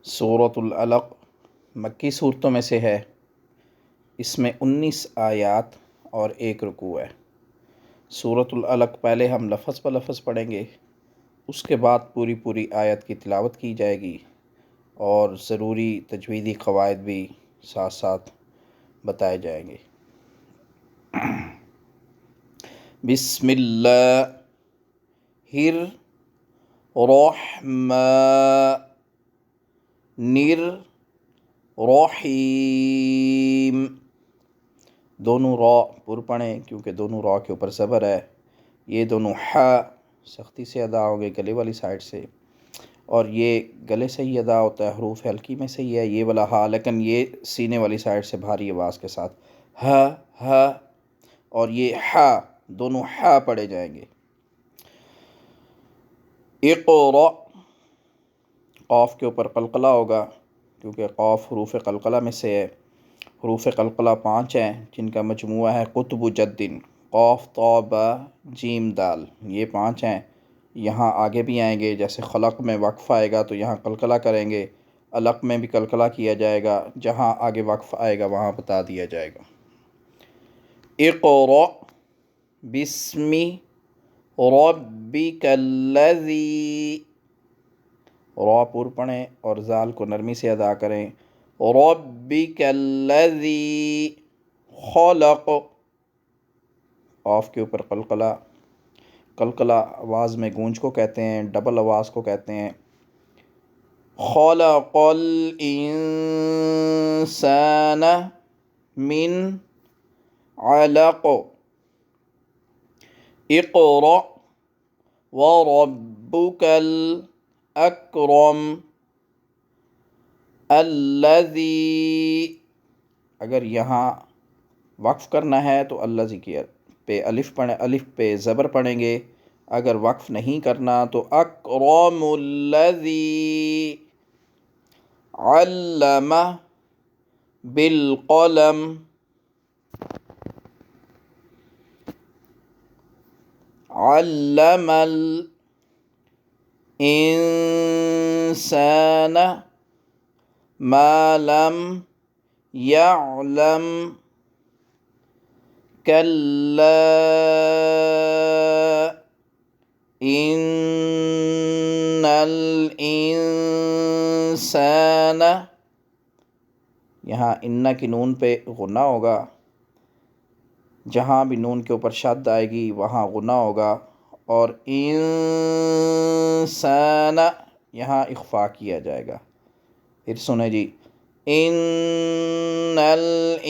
سورۃ العلق مکی صورتوں میں سے ہے۔ اس میں 19 آیات اور 1 رکوع ہے۔ سورۃ العلق پہلے ہم لفظ پر لفظ پڑھیں گے، اس کے بعد پوری آیت کی تلاوت کی جائے گی اور ضروری تجویدی قواعد بھی ساتھ ساتھ بتائے جائیں گے۔ بسم اللہ الرحمن دونوں را پر پڑھیں کیونکہ دونوں را کے اوپر زبر ہے۔ یہ دونوں ح سختی سے ادا ہو گئے گلے والی سائڈ سے، اور یہ گلے سے ہی ادا ہوتا ہے، حروف ہلکی میں سے ہی ہے یہ والا ہا، لیکن یہ سینے والی سائڈ سے بھاری آواز کے ساتھ ہ اور یہ ح دونوں ح پڑھے جائیں گے۔ اقرأ قاف کے اوپر قلقلہ ہوگا کیونکہ قاف حروف قلقلہ میں سے ہے۔ حروف قلقلہ 5 ہیں جن کا مجموعہ ہے قطب جدن، قاف طا با جیم دال، یہ 5 ہیں۔ یہاں آگے بھی آئیں گے، جیسے خلق میں وقف آئے گا تو یہاں قلقلہ کریں گے، علق میں بھی قلقلہ کیا جائے گا، جہاں آگے وقف آئے گا وہاں بتا دیا جائے گا۔ اقرأ بسم ربک الذی، را پر پڑھیں اور زال کو نرمی سے ادا کریں۔ ربک الذی خلق، قاف کے اوپر قلقلہ، قلقلہ آواز میں گونج کو کہتے ہیں، ڈبل آواز کو کہتے ہیں۔ خلق الانسان من علق، اقرأ وربک الاکرم الذی، اگر یہاں وقف کرنا ہے تو الذی کی پہ الف پڑھیں، الف پہ زبر پڑھیں گے۔ اگر وقف نہیں کرنا تو اکرم الذی علم بالقلم علم الانسان ما لم يعلم کلا ان الانسان، یہاں انّ کی نون پہ غنہ ہوگا، جہاں بھی نون کے اوپر شد آئے گی وہاں غنہ ہوگا، اور انسان یہاں اخفا کیا جائے گا۔ پھر سنیں جی، ان الانسان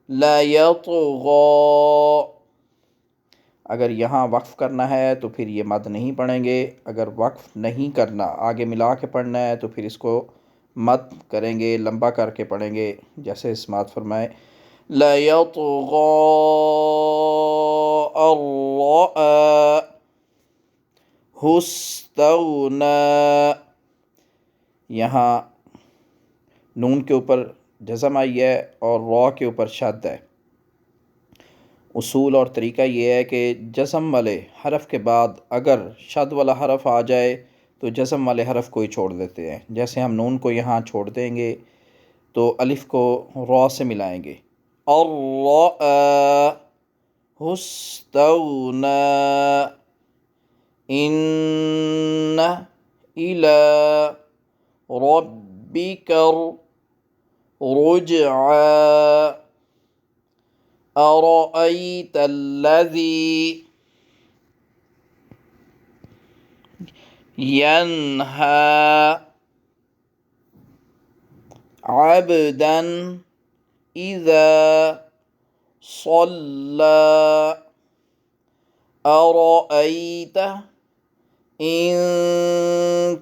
لیطغی، اگر یہاں وقف کرنا ہے تو پھر یہ مد نہیں پڑھیں گے، اگر وقف نہیں کرنا آگے ملا کے پڑھنا ہے تو پھر اس کو مد کریں گے، لمبا کر کے پڑھیں گے، جیسے سماعت فرمائے لیطغی ان رآہ استغنی، یہاں نون کے اوپر جزم آئی ہے اور را کے اوپر شد ہے۔ اصول اور طریقہ یہ ہے کہ جزم والے حرف کے بعد اگر شد والا حرف آ جائے تو جزم والے حرف کو ہی چھوڑ دیتے ہیں، جیسے ہم نون کو یہاں چھوڑ دیں گے تو الف کو را سے ملائیں گے، الرآہ استغنی، ان الی ربک الرجعی، ارأیت الذی ینہی عبدا اذا صلی، ارأیت ان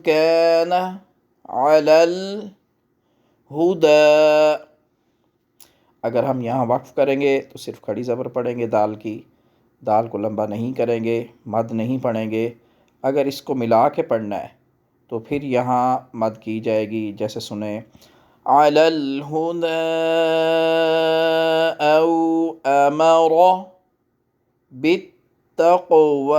کان علی الہدی، اگر ہم یہاں وقف کریں گے تو صرف کھڑی زبر پڑھیں گے، دال کی، دال کو لمبا نہیں کریں گے، مد نہیں پڑھیں گے۔ اگر اس کو ملا کے پڑھنا ہے تو پھر یہاں مد کی جائے گی، جیسے سنیں علی الہدی او امر بالتقوی،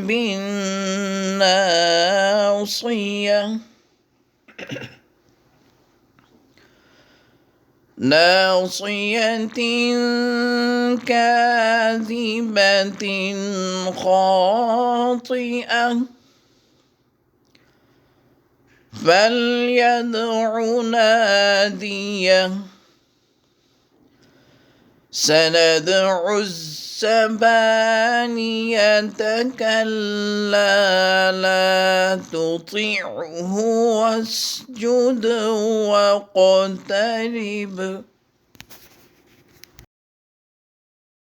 بالناصية ناصية كاذبة خاطئة فليدع ناديه سندع الزبانية كلا لا تطعه واسجد واقترب